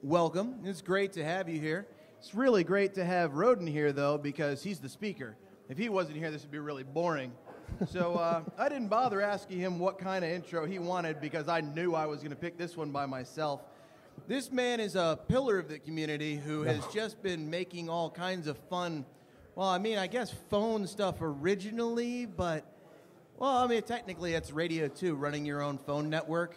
Welcome. It's great to have you here. It's really great to have Roden here, though, because he's the speaker. If he wasn't here, this would be really boring. So I didn't bother asking him what kind of intro he wanted because I knew I was going to pick this one by myself. This man is a pillar of the community who has just been making all kinds of fun, well, I mean, I guess phone stuff originally, but, well, I mean, technically it's radio too, running your own phone network,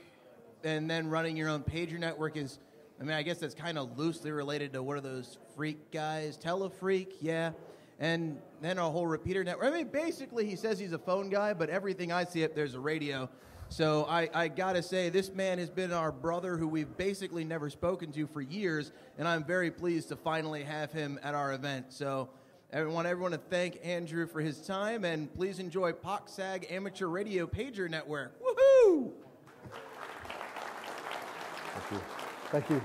and then running your own pager network is, I mean, I guess that's kind of loosely related to what are those freak guys? Telefreak, yeah. And then a whole repeater network. I mean, basically, he says he's a phone guy, but everything I see up there's a radio. So I got to say, this man has been our brother who we've basically never spoken to for years, and I'm very pleased to finally have him at our event. So I want everyone to thank Andrew for his time, and please enjoy POCSAG Amateur Radio Pager Network. Woohoo! Thank you. Thank you.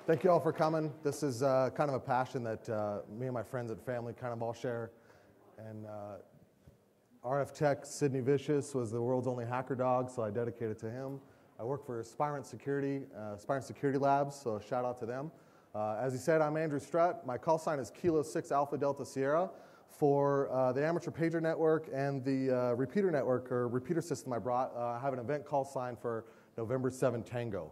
Thank you all for coming. This is kind of a passion that me and my friends and family kind of all share. And RF Tech Sidney Vicious was the world's only hacker dog, so I dedicate it to him. I work for Spirent Security Labs, so shout out to them. As he said, I'm Andrew Strutt. My call sign is Kilo 6 Alpha Delta Sierra for the Amateur Pager Network and the repeater network or repeater system I brought. I have an event call sign for November 7 Tango.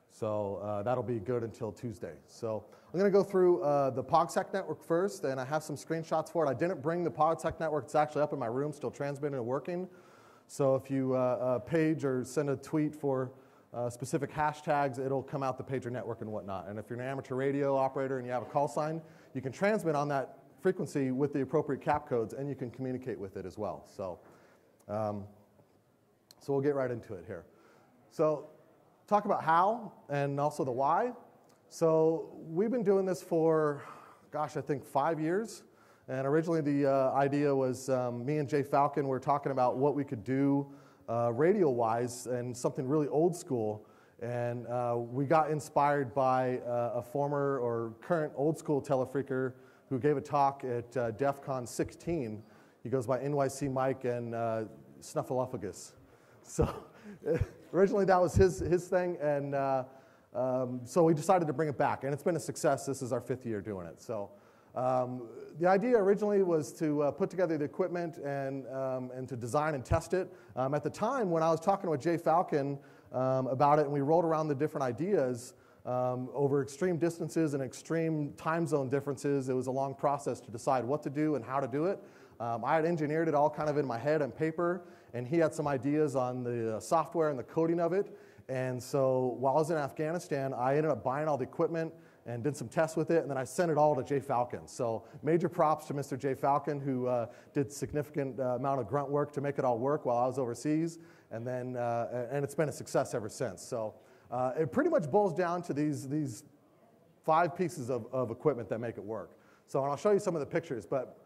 So that'll be good until Tuesday. So I'm going to go through the POCSAG network first, and I have some screenshots for it. I didn't bring the POCSAG network. It's actually up in my room, still transmitting and working. So if you page or send a tweet for specific hashtags, it'll come out the pager network and whatnot. And if you're an amateur radio operator and you have a call sign, you can transmit on that frequency with the appropriate cap codes, and you can communicate with it as well. So, so we'll get right into it here. So talk about how and also the why. So we've been doing this for, gosh, I think 5 years. And originally the idea was me and Jay Falcon were talking about what we could do radio-wise and something really old school. And we got inspired by a former or current old school telefreaker who gave a talk at DEFCON 16. He goes by NYC Mike and Snuffleupagus. So originally that was his thing, and so we decided to bring it back, and it's been a success. This is our 5th year doing it. So the idea originally was to put together the equipment and to design and test it. At the time when I was talking with Jay Falcon about it, and we rolled around the different ideas over extreme distances and extreme time zone differences, it was a long process to decide what to do and how to do it. I had engineered it all kind of in my head on paper, and he had some ideas on the software and the coding of it. And so while I was in Afghanistan, I ended up buying all the equipment and did some tests with it, and then I sent it all to Jay Falcon. So major props to Mr. Jay Falcon, who did significant amount of grunt work to make it all work while I was overseas, and then and it's been a success ever since. So it pretty much boils down to these 5 pieces of equipment that make it work. So and I'll show you some of the pictures, but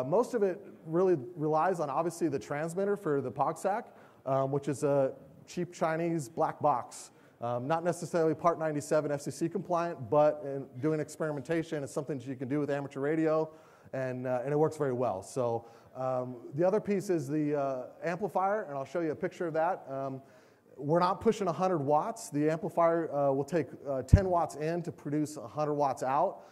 most of it really relies on, obviously, the transmitter for the POCSAG, which is a cheap Chinese black box. Not necessarily Part 97 FCC compliant, but in doing experimentation is something that you can do with amateur radio, and it works very well. So the other piece is the amplifier, and I'll show you a picture of that. We're not pushing 100 watts. The amplifier will take 10 watts in to produce 100 watts out.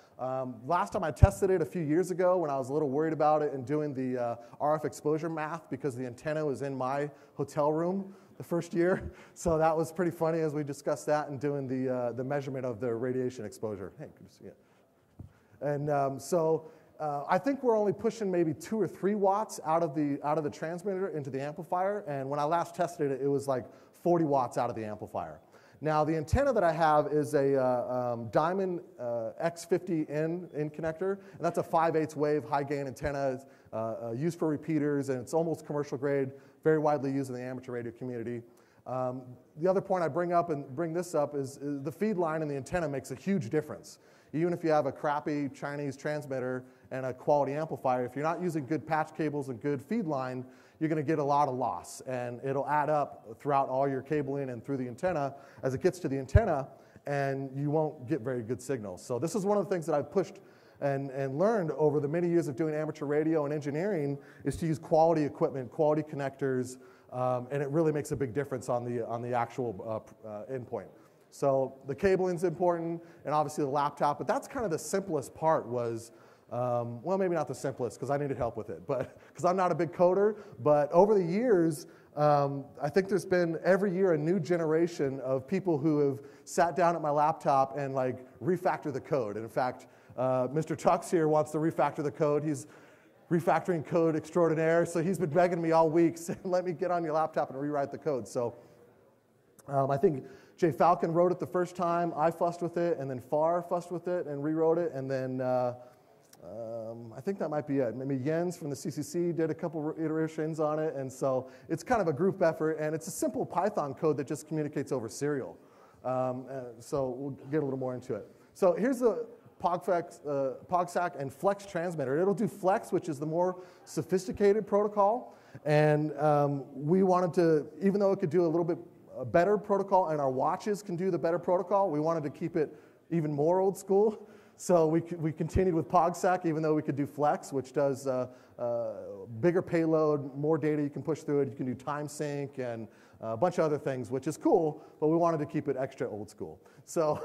Last time I tested it a few years ago when I was a little worried about it and doing the RF exposure math because the antenna was in my hotel room the first year. So that was pretty funny as we discussed that and doing the measurement of the radiation exposure. Hey, good to see you. And so I think we're only pushing maybe 2 or 3 watts out of the transmitter into the amplifier. And when I last tested it, it was like 40 watts out of the amplifier. Now, the antenna that I have is a Diamond X50N in connector, and that's a 5/8 wave high gain antenna used for repeaters, and it's almost commercial grade, very widely used in the amateur radio community. The other point I bring this up is the feed line and the antenna makes a huge difference. Even if you have a crappy Chinese transmitter and a quality amplifier, if you're not using good patch cables and good feed line, you're going to get a lot of loss, and it'll add up throughout all your cabling and through the antenna as it gets to the antenna, and you won't get very good signals. So this is one of the things that I've pushed and learned over the many years of doing amateur radio and engineering is to use quality equipment, quality connectors, and it really makes a big difference on the actual endpoint. So the cabling's important, and obviously the laptop, but that's kind of the simplest part was, well, maybe not the simplest, because I needed help with it, but because I'm not a big coder, but over the years, I think there's been every year a new generation of people who have sat down at my laptop and like refactor the code. And in fact, Mr. Tux here wants to refactor the code. He's refactoring code extraordinaire, so he's been begging me all week, saying, let me get on your laptop and rewrite the code. So I think Jay Falcon wrote it the first time, I fussed with it, and then Farr fussed with it and rewrote it, and then I think that might be it. Maybe Jens from the CCC did a couple iterations on it, and so it's kind of a group effort, and it's a simple Python code that just communicates over serial. So we'll get a little more into it. So here's the POCSAG and Flex transmitter. It'll do Flex, which is the more sophisticated protocol, and we wanted to, even though it could do a little bit better protocol, and our watches can do the better protocol, we wanted to keep it even more old school. So we continued with POCSAG, even though we could do Flex, which does bigger payload, more data you can push through it. You can do time sync and a bunch of other things, which is cool, but we wanted to keep it extra old school. So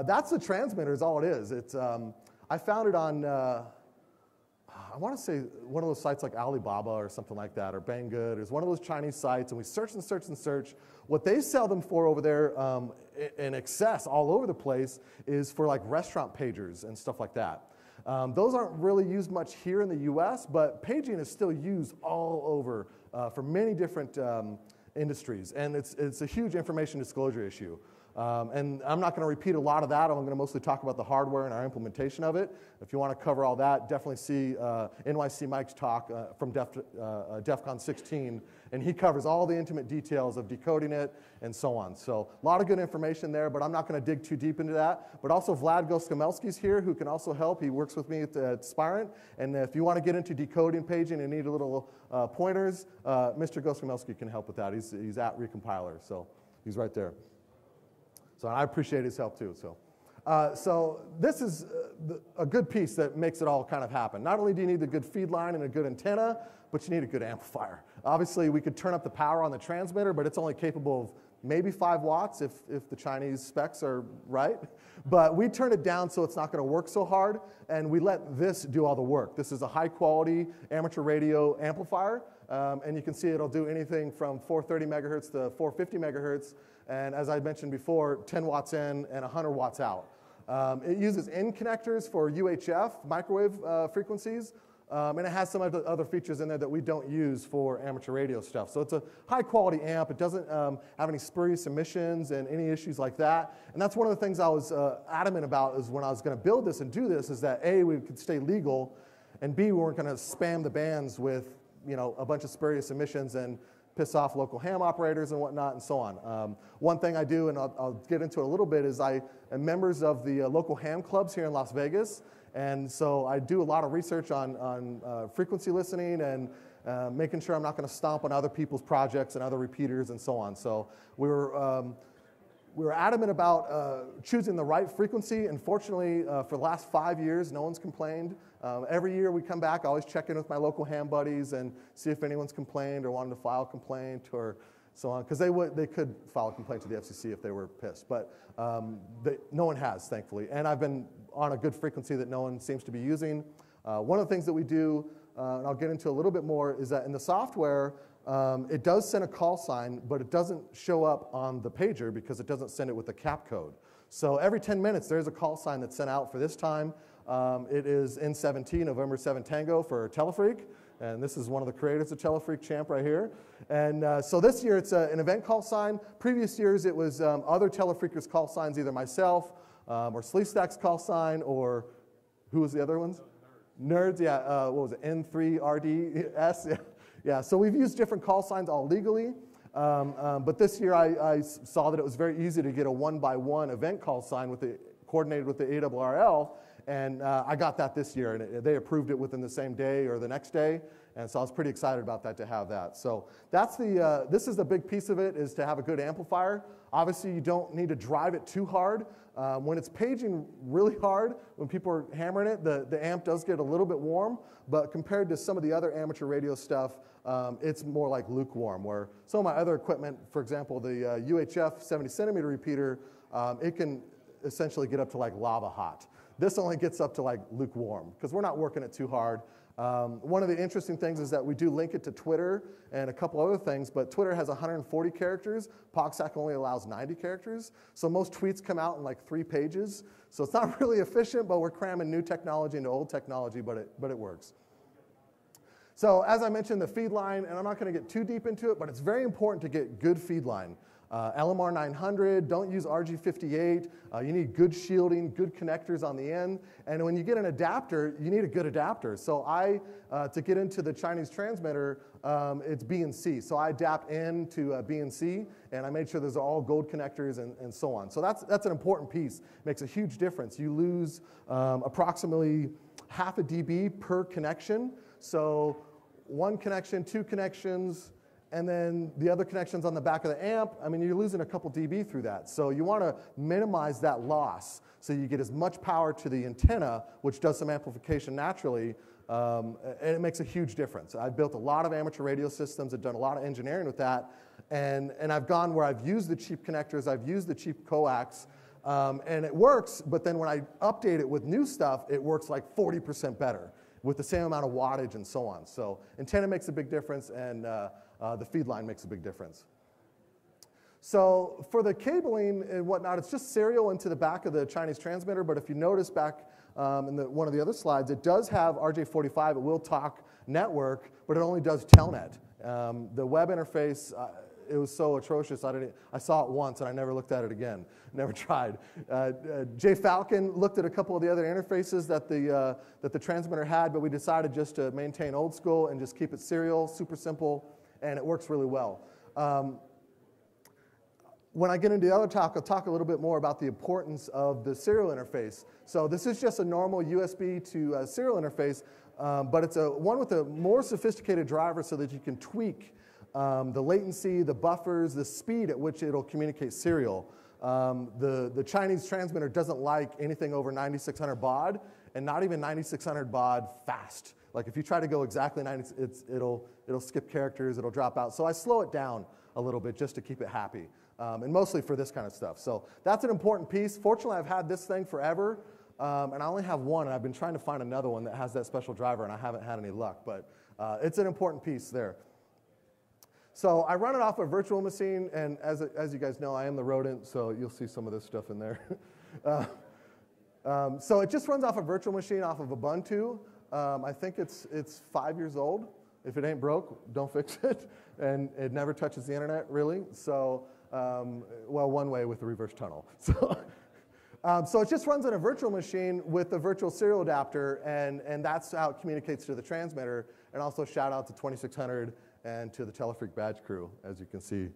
that's the transmitter is all it is. It's, I found it on, I want to say one of those sites like Alibaba or something like that, or Banggood. It's one of those Chinese sites, and we search and search and search. What they sell them for over there in excess all over the place is for like restaurant pagers and stuff like that. Those aren't really used much here in the US, but paging is still used all over for many different industries, and it's a huge information disclosure issue. And I'm not going to repeat a lot of that. I'm going to mostly talk about the hardware and our implementation of it. If you want to cover all that, definitely see NYC Mike's talk from DEFCON 16, and he covers all the intimate details of decoding it and so on. So a lot of good information there, but I'm not going to dig too deep into that. But also Vlad Goskamelski's here, who can also help. He works with me at Spirent, and if you want to get into decoding paging and need a little pointers, Mr. Goskamelski can help with that. He's at Recompiler, so he's right there. So I appreciate his help too. So this is a good piece that makes it all kind of happen. Not only do you need a good feed line and a good antenna, but you need a good amplifier. Obviously, we could turn up the power on the transmitter, but it's only capable of maybe 5 watts if the Chinese specs are right. But we turn it down so it's not going to work so hard, and we let this do all the work. This is a high-quality amateur radio amplifier, and you can see it'll do anything from 430 megahertz to 450 megahertz. And as I mentioned before, 10 watts in and 100 watts out. It uses in connectors for UHF microwave frequencies, and it has some other features in there that we don't use for amateur radio stuff. So it's a high quality amp. It doesn't have any spurious emissions and any issues like that. And that's one of the things I was adamant about is when I was going to build this and do this is that A, we could stay legal, and B, we weren't going to spam the bands with a bunch of spurious emissions and piss off local ham operators and whatnot and so on. One thing I do, and I'll get into it a little bit, is I am members of the local ham clubs here in Las Vegas. And so I do a lot of research on frequency listening and making sure I'm not going to stomp on other people's projects and other repeaters and so on. So we were adamant about choosing the right frequency. And fortunately, for the last 5 years, no one's complained. Every year we come back, I always check in with my local ham buddies and see if anyone's complained or wanted to file a complaint or so on. Because they could file a complaint to the FCC if they were pissed. But no one has, thankfully. And I've been on a good frequency that no one seems to be using. One of the things that we do, and I'll get into a little bit more, is that in the software, it does send a call sign, but it doesn't show up on the pager because it doesn't send it with a cap code. So every 10 minutes, there's a call sign that's sent out for this time. It is N17, November 7 Tango for Telefreak. And this is one of the creators of Telefreak Champ right here. And so this year, it's an event call sign. Previous years, it was other Telefreakers call signs, either myself or Sleestack's call sign, or who was the other ones? Nerds, yeah. What was it? N3RDS? Yeah, so we've used different call signs all legally. But this year, I saw that it was very easy to get a 1-by-1 event call sign coordinated with the ARRL. And I got that this year, and they approved it within the same day or the next day. And so I was pretty excited about that, to have that. So that's this is the big piece of it, is to have a good amplifier. Obviously, you don't need to drive it too hard. When it's paging really hard, when people are hammering it, the amp does get a little bit warm. But compared to some of the other amateur radio stuff, it's more like lukewarm, where some of my other equipment, for example, the UHF 70 centimeter repeater, it can essentially get up to like lava hot. This only gets up to like lukewarm because we're not working it too hard. One of the interesting things is that we do link it to Twitter and a couple other things, but Twitter has 140 characters. POCSAG only allows 90 characters. So most tweets come out in like 3 pages. So it's not really efficient, but we're cramming new technology into old technology, but it works. So as I mentioned, the feed line, and I'm not going to get too deep into it, but it's very important to get good feed line. LMR 900, don't use RG58. You need good shielding, good connectors on the end. And when you get an adapter, you need a good adapter. So to get into the Chinese transmitter, it's B and C. So I adapt in to B and C, and I made sure there's all gold connectors and so on. So that's an important piece. Makes a huge difference. You lose approximately half a dB per connection. So 1 connection, 2 connections, and then the other connections on the back of the amp, I mean, you're losing a couple dB through that. So you want to minimize that loss so you get as much power to the antenna, which does some amplification naturally, and it makes a huge difference. I've built a lot of amateur radio systems. I've done a lot of engineering with that, and I've gone where I've used the cheap connectors, I've used the cheap coax, and it works, but then when I update it with new stuff, it works like 40% better with the same amount of wattage and so on. So antenna makes a big difference, and the feed line makes a big difference. So for the cabling and whatnot, it's just serial into the back of the Chinese transmitter, but if you notice back in one of the other slides, it does have RJ45, it will talk network, but it only does telnet. The web interface, it was so atrocious, I saw it once and I never looked at it again, never tried. Jay Falcon looked at a couple of the other interfaces that the transmitter had, but we decided just to maintain old school and just keep it serial, super simple, and it works really well. When I get into the other talk, I'll talk a little bit more about the importance of the serial interface. So this is just a normal USB to serial interface, but it's one with a more sophisticated driver so that you can tweak the latency, the buffers, the speed at which it'll communicate serial. The Chinese transmitter doesn't like anything over 9600 baud, and not even 9600 baud fast. Like if you try to go exactly 90, it'll skip characters, it'll drop out. So I slow it down a little bit just to keep it happy, and mostly for this kind of stuff. So that's an important piece. Fortunately, I've had this thing forever, and I only have one, and I've been trying to find another one that has that special driver, and I haven't had any luck, but it's an important piece there. So I run it off a virtual machine, and as you guys know, I am the rodent, so you'll see some of this stuff in there. So it just runs off a virtual machine off of Ubuntu. I think it's 5 years old. If it ain't broke, don't fix it. And it never touches the internet, really. So, well, one way with the reverse tunnel. So it just runs on a virtual machine with a virtual serial adapter, and that's how it communicates to the transmitter. And also shout out to 2600 and to the Telefreak badge crew. As you can see,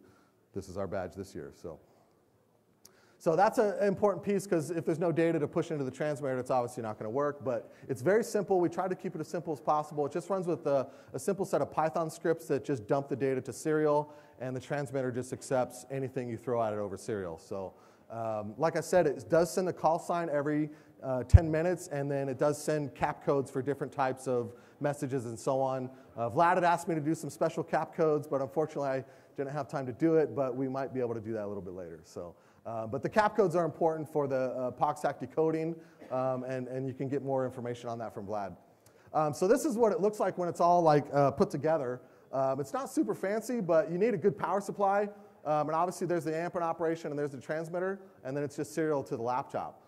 this is our badge this year. So that's an important piece, because if there's no data to push into the transmitter, it's obviously not going to work. But it's very simple. We try to keep it as simple as possible. It just runs with a simple set of Python scripts that just dump the data to serial, and the transmitter just accepts anything you throw at it over serial. So like I said, it does send a call sign every 10 minutes, and then it does send cap codes for different types of messages and so on. Vlad had asked me to do some special cap codes, but unfortunately I didn't have time to do it, but we might be able to do that a little bit later. So. But the cap codes are important for the POCSAG decoding, and you can get more information on that from Vlad. So this is what it looks like when it's all like put together. It's not super fancy, but you need a good power supply. And obviously there's the amp in operation, and there's the transmitter, and then it's just serial to the laptop.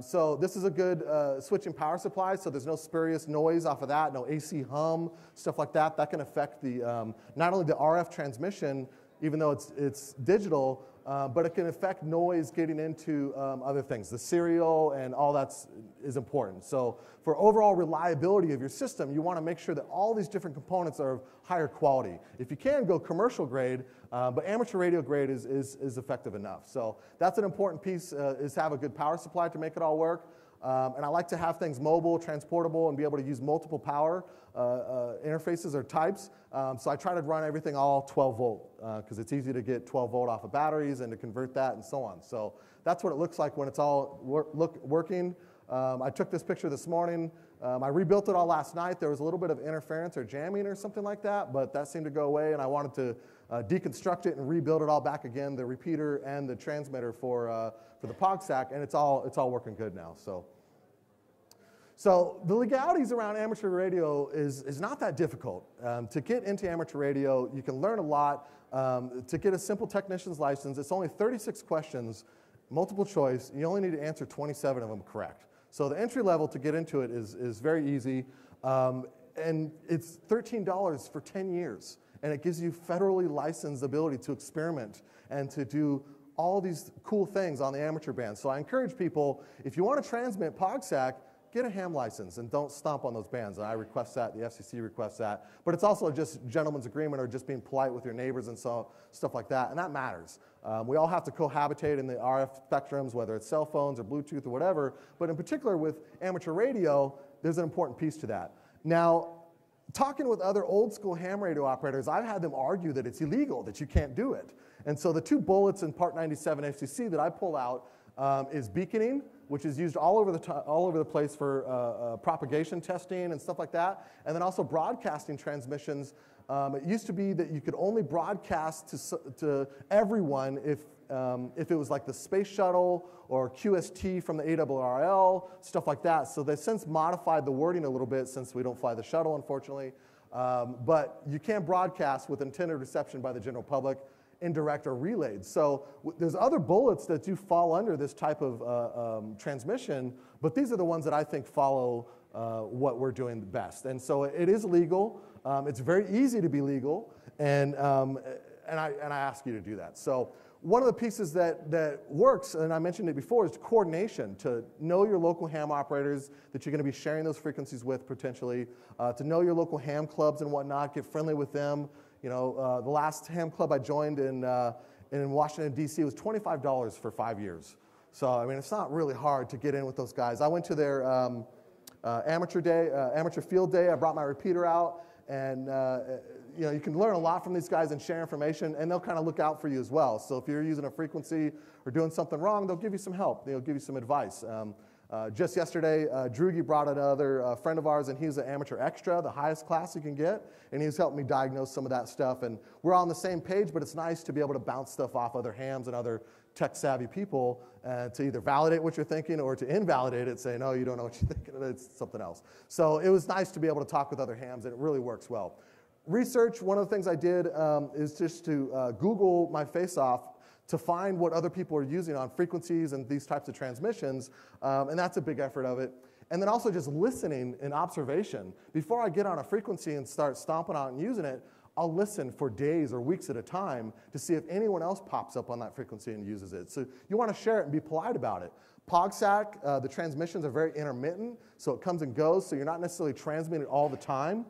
So this is a good switching power supply, so there's no spurious noise off of that, no AC hum, stuff like that. That can affect the not only the RF transmission, even though it's digital, but it can affect noise getting into other things. The serial and all that is important. So for overall reliability of your system, you want to make sure that all these different components are of higher quality. If you can, go commercial grade, but amateur radio grade is effective enough. So that's an important piece, is to have a good power supply to make it all work. And I like to have things mobile, transportable, and be able to use multiple power interfaces or types. So I try to run everything all 12 volt, because it's easy to get 12 volt off of batteries and to convert that and so on. So that's what it looks like when it's all working. I took this picture this morning. I rebuilt it all last night. There was a little bit of interference or jamming or something like that, but that seemed to go away, and I wanted to deconstruct it and rebuild it all back again, the repeater and the transmitter for the POCSAG, and it's all working good now. So the legalities around amateur radio is not that difficult. To get into amateur radio, you can learn a lot. To get a simple technician's license, it's only 36 questions, multiple choice. You only need to answer 27 of them correct. So the entry level to get into it is very easy. And it's $13 for 10 years. And it gives you federally licensed ability to experiment and to do all these cool things on the amateur band. So I encourage people, if you want to transmit POCSAG, get a ham license and don't stomp on those bands. And I request that, the FCC requests that. But it's also just gentleman's agreement or just being polite with your neighbors and stuff like that, and that matters. We all have to cohabitate in the RF spectrums, whether it's cell phones or Bluetooth or whatever, but in particular with amateur radio, there's an important piece to that. Now, talking with other old school ham radio operators, I've had them argue that it's illegal, that you can't do it. And so the two bullets in Part 97 FCC that I pull out is beaconing, which is used all over the place for propagation testing and stuff like that, and then also broadcasting transmissions. It used to be that you could only broadcast to everyone if it was like the space shuttle or QST from the ARRL, stuff like that. So they've since modified the wording a little bit since we don't fly the shuttle, unfortunately. But you can't broadcast with intended reception by the general public, indirect or relayed. So there's other bullets that do fall under this type of transmission, but these are the ones that I think follow what we're doing best. And so it is legal. It's very easy to be legal, and I ask you to do that. So one of the pieces that works, and I mentioned it before, is coordination, to know your local ham operators that you're going to be sharing those frequencies with potentially, to know your local ham clubs and whatnot, get friendly with them. You know, the last ham club I joined in Washington, D.C. was $25 for 5 years. So, I mean, it's not really hard to get in with those guys. I went to their amateur field day. I brought my repeater out, and you know, you can learn a lot from these guys and share information, and they'll kind of look out for you as well. So if you're using a frequency or doing something wrong, they'll give you some help. They'll give you some advice. Just yesterday, Drugi brought another friend of ours, and he's an amateur extra, the highest class you can get, and he's helped me diagnose some of that stuff. And we're on the same page, but it's nice to be able to bounce stuff off other hams and other tech-savvy people to either validate what you're thinking or to invalidate it, say, no, you don't know what you're thinking, it's something else. So it was nice to be able to talk with other hams, and it really works well. Research, one of the things I did is just to Google my face-off to find what other people are using on frequencies and these types of transmissions, and that's a big effort of it. And then also just listening and observation. Before I get on a frequency and start stomping out and using it, I'll listen for days or weeks at a time to see if anyone else pops up on that frequency and uses it. So you want to share it and be polite about it. POCSAG, the transmissions are very intermittent, so it comes and goes, so you're not necessarily transmitting all the time.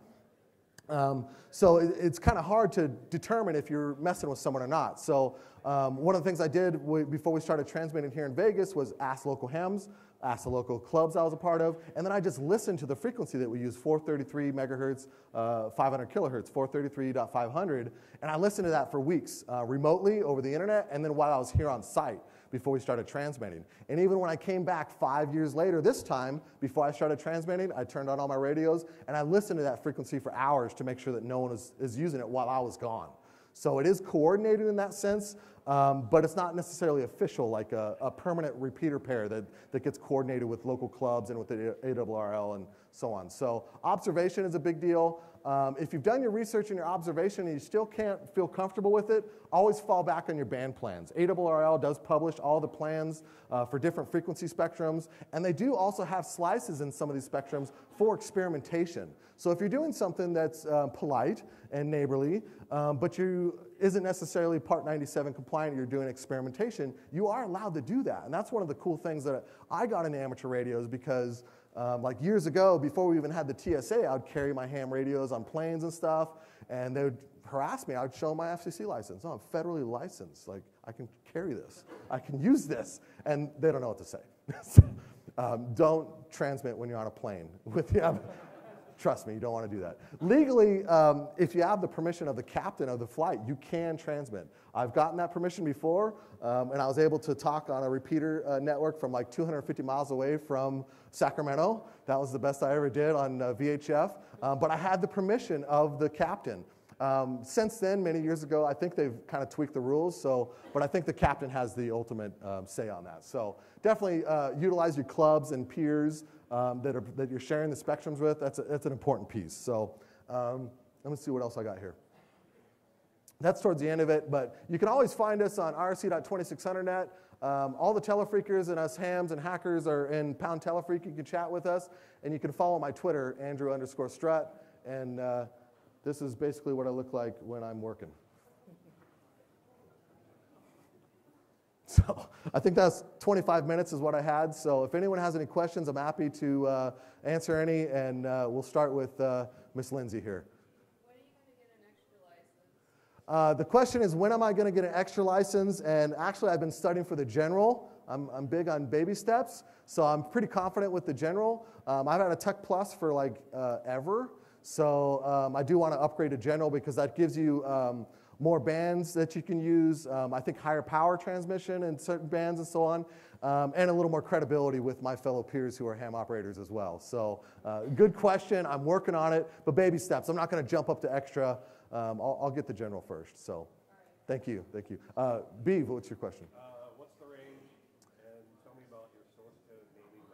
So it's kind of hard to determine if you're messing with someone or not. So one of the things I did before we started transmitting here in Vegas was ask local hams, ask the local clubs I was a part of, and then I just listened to the frequency that we use, 433 megahertz, 500 kilohertz, 433.500, and I listened to that for weeks remotely over the internet, and then while I was here on site before we started transmitting. And even when I came back 5 years later, this time, before I started transmitting, I turned on all my radios, and I listened to that frequency for hours to make sure that no one is using it while I was gone. So it is coordinated in that sense, but it's not necessarily official, like a permanent repeater pair that gets coordinated with local clubs and with the ARRL and so on. So observation is a big deal. If you've done your research and your observation and you still can't feel comfortable with it, always fall back on your band plans. ARRL does publish all the plans for different frequency spectrums, and they do also have slices in some of these spectrums for experimentation. So if you're doing something that's polite and neighborly, but you isn't necessarily Part 97 compliant, you're doing experimentation, you are allowed to do that. And that's one of the cool things that I got into amateur radios because like years ago, before we even had the TSA, I would carry my ham radios on planes and stuff, and they would harass me. I would show them my FCC license. Oh, I'm federally licensed. Like, I can carry this. I can use this. And they don't know what to say. Don't transmit when you're on a plane. Trust me, you don't want to do that. Legally, if you have the permission of the captain of the flight, you can transmit. I've gotten that permission before, and I was able to talk on a repeater network from like 250 miles away from Sacramento. That was the best I ever did on VHF. But I had the permission of the captain. Since then, many years ago, I think they've kind of tweaked the rules. So, but I think the captain has the ultimate say on that. So definitely utilize your clubs and peers that you're sharing the spectrums with. That's an important piece. So let me see what else I got here. That's towards the end of it, but you can always find us on rc.2600net. All the telefreakers and us hams and hackers are in pound telefreak. You can chat with us, and you can follow my Twitter, Andrew_Strutt, and this is basically what I look like when I'm working. So I think that's 25 minutes is what I had. So if anyone has any questions, I'm happy to answer any, and we'll start with Miss Lindsay here. The question is, when am I going to get an extra license? And actually, I've been studying for the general. I'm big on baby steps, so I'm pretty confident with the general. I've had a Tech Plus for like ever, so I do want to upgrade to general because that gives you more bands that you can use. I think higher power transmission in certain bands and so on, and a little more credibility with my fellow peers who are ham operators as well. So good question. I'm working on it, but baby steps. I'm not going to jump up to extra. I'll get the general first. So, thank you. Beav, what's your question? What's the range? And tell me about your source code naming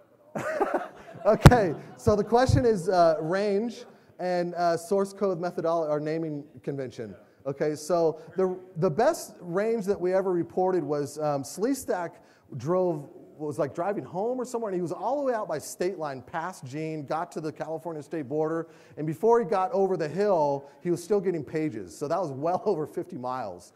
methodology. Okay, so the question is range and source code methodology or naming convention. Okay, so the best range that we ever reported was Sleestack was like driving home or somewhere, and he was all the way out by state line, past Gene, got to the California state border, and before he got over the hill, he was still getting pages. So that was well over 50 miles.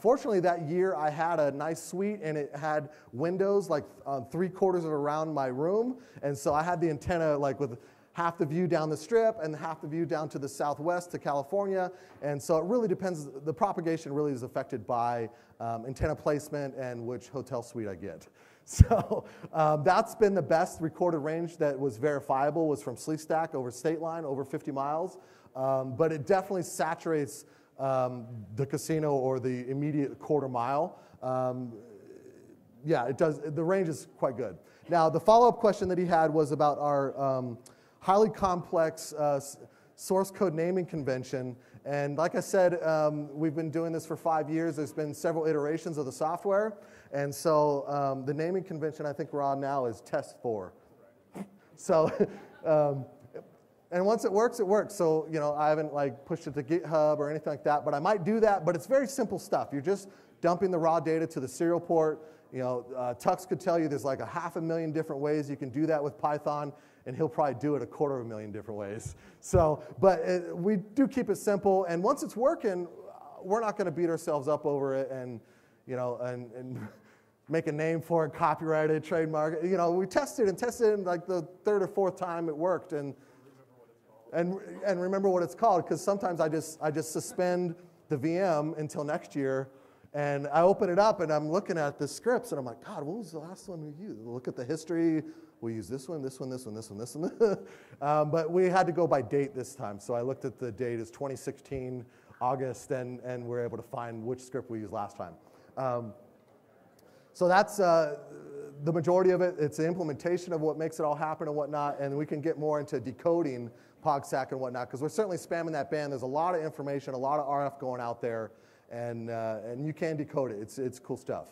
Fortunately, that year I had a nice suite, and it had windows like 3/4 of around my room, and so I had the antenna like with half the view down the strip and half the view down to the southwest to California, and so it really depends. The propagation really is affected by antenna placement and which hotel suite I get. So that's been the best recorded range that was verifiable was from Sleestack over state line, over 50 miles. But it definitely saturates the casino or the immediate quarter mile. Yeah, it does. The range is quite good. Now, the follow-up question that he had was about our highly complex source code naming convention. And like I said, we've been doing this for 5 years. There's been several iterations of the software. And so the naming convention I think we're on now is test 4. So, and once it works, it works. So, you know, I haven't like pushed it to GitHub or anything like that, but I might do that. But it's very simple stuff. You're just dumping the raw data to the serial port. You know, Tux could tell you there's like 500,000 different ways you can do that with Python, and he'll probably do it 250,000 different ways. So, but we do keep it simple. And once it's working, we're not going to beat ourselves up over it and, you know, and make a name for it, copyright it, trademark it. You know, we tested and like the 3rd or 4th time it worked, and remember what it's called, because sometimes I just suspend the VM until next year, and I open it up and I'm looking at the scripts and I'm like, God, what was the last one we used? Look at the history. We use this one, this one, this one, this one, this one. But we had to go by date this time, so I looked at the date as 2016 August, and we're able to find which script we used last time. So that's the majority of it. It's the implementation of what makes it all happen and whatnot, and we can get more into decoding POGSAC and whatnot, because we're certainly spamming that band. There's a lot of information, a lot of RF going out there, and you can decode it. It's cool stuff.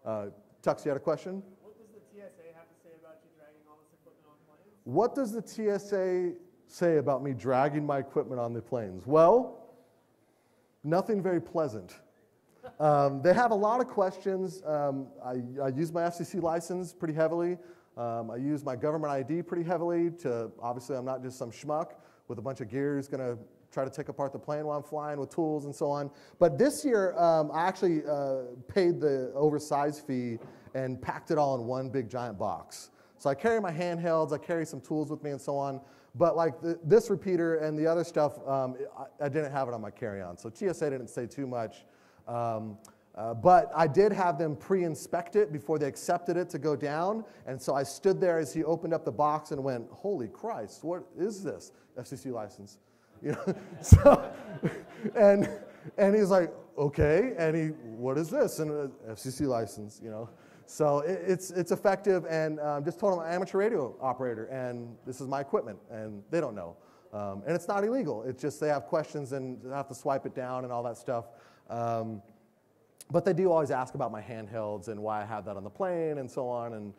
Tux, you had a question? What does the TSA have to say about you dragging all this equipment on planes? What does the TSA say about me dragging my equipment on the planes? Well, nothing very pleasant. They have a lot of questions. I use my FCC license pretty heavily. I use my government ID pretty heavily to, obviously I'm not just some schmuck with a bunch of gear who's going to try to take apart the plane while I'm flying with tools and so on. But this year, I actually paid the oversized fee and packed it all in one big giant box. So I carry my handhelds, I carry some tools with me and so on. But like this repeater and the other stuff, I didn't have it on my carry-on. So TSA didn't say too much. But I did have them pre-inspect it before they accepted it to go down. And so I stood there as he opened up the box and went, holy Christ, what is this? FCC license. You know? So, and he's like, okay. And what is this? And FCC license, you know. So it's effective, and just told him I'm an amateur radio operator, and this is my equipment, and they don't know. And it's not illegal. It's just they have questions and they have to swipe it down and all that stuff. But they do always ask about my handhelds and why I have that on the plane and so on. And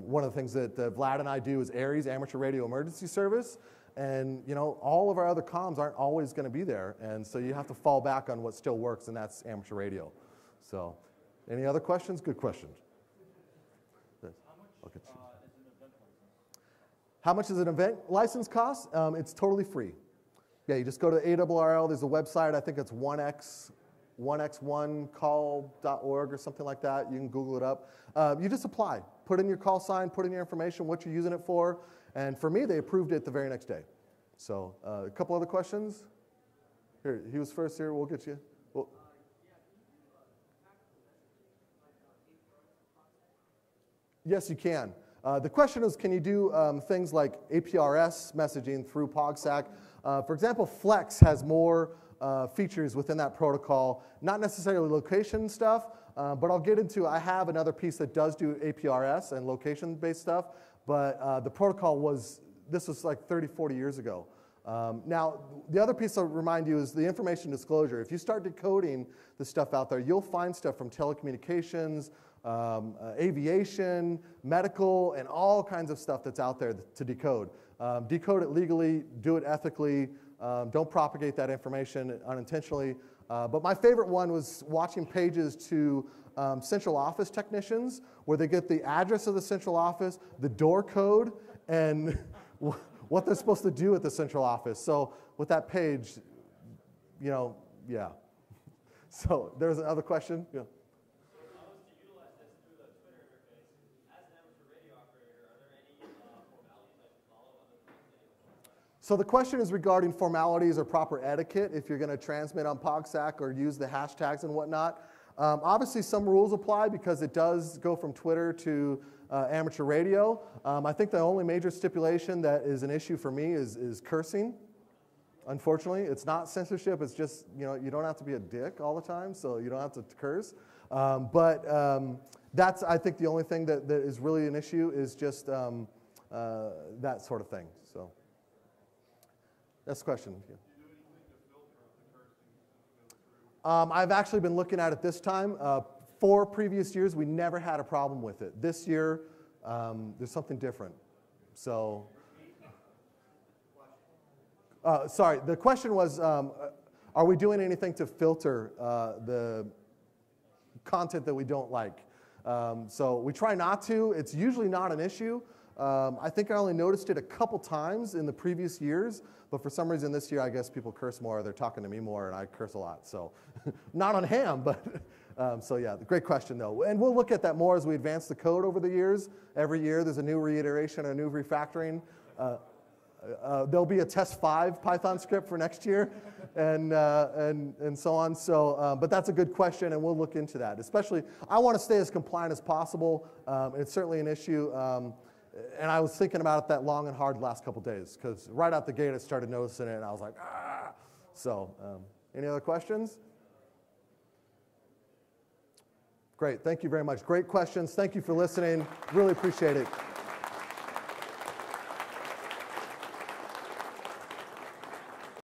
one of the things that Vlad and I do is ARES, Amateur Radio Emergency Service. And you know, all of our other comms aren't always going to be there. And so you have to fall back on what still works, and that's amateur radio. So any other questions? Good question. How much does an event license cost? It's totally free. Yeah, you just go to ARRL. There's a website. I think it's 1x1call.org or something like that. You can Google it up. You just apply. Put in your call sign, put in your information, what you're using it for. And for me, they approved it the very next day. So a couple other questions? Here, he was first here. We'll get you. Well, yes, you can. The question is, can you do things like APRS messaging through POCSAG? For example, Flex has more features within that protocol, not necessarily location stuff, but I'll get into, I have another piece that does do APRS and location-based stuff, but the protocol this was like 30, 40 years ago. Now, the other piece I'll remind you is the information disclosure. If you start decoding the stuff out there, you'll find stuff from telecommunications, aviation, medical, and all kinds of stuff that's out there to decode. Decode it legally, do it ethically, don't propagate that information unintentionally. But my favorite one was watching pages to central office technicians where they get the address of the central office, the door code, and what they're supposed to do at the central office. So with that page, you know, yeah. So there's another question? Yeah. So the question is regarding formalities or proper etiquette if you're going to transmit on POCSAG or use the hashtags and whatnot. Obviously, some rules apply because it does go from Twitter to amateur radio. I think the only major stipulation that is an issue for me is cursing. Unfortunately, it's not censorship. It's just, you know, you don't have to be a dick all the time, so you don't have to curse. But that's, I think, the only thing that is really an issue is just that sort of thing. So. Next question. Yeah. I've actually been looking at it this time. 4 previous years, we never had a problem with it. This year, there's something different. So, sorry, the question was, are we doing anything to filter the content that we don't like? So we try not to. It's usually not an issue. I think I only noticed it a couple times in the previous years, but for some reason this year, I guess people curse more, they're talking to me more, and I curse a lot. So not on ham, but so yeah, great question though. And we'll look at that more as we advance the code over the years. Every year there's a new reiteration, a new refactoring. There'll be a test 5 Python script for next year, and so on. So, but that's a good question, and we'll look into that. Especially, I want to stay as compliant as possible. It's certainly an issue. And I was thinking about it that long and hard the last couple days, because right out the gate I started noticing it, and I was like, ah! So, any other questions? Great, thank you very much. Great questions. Thank you for listening. Really appreciate it.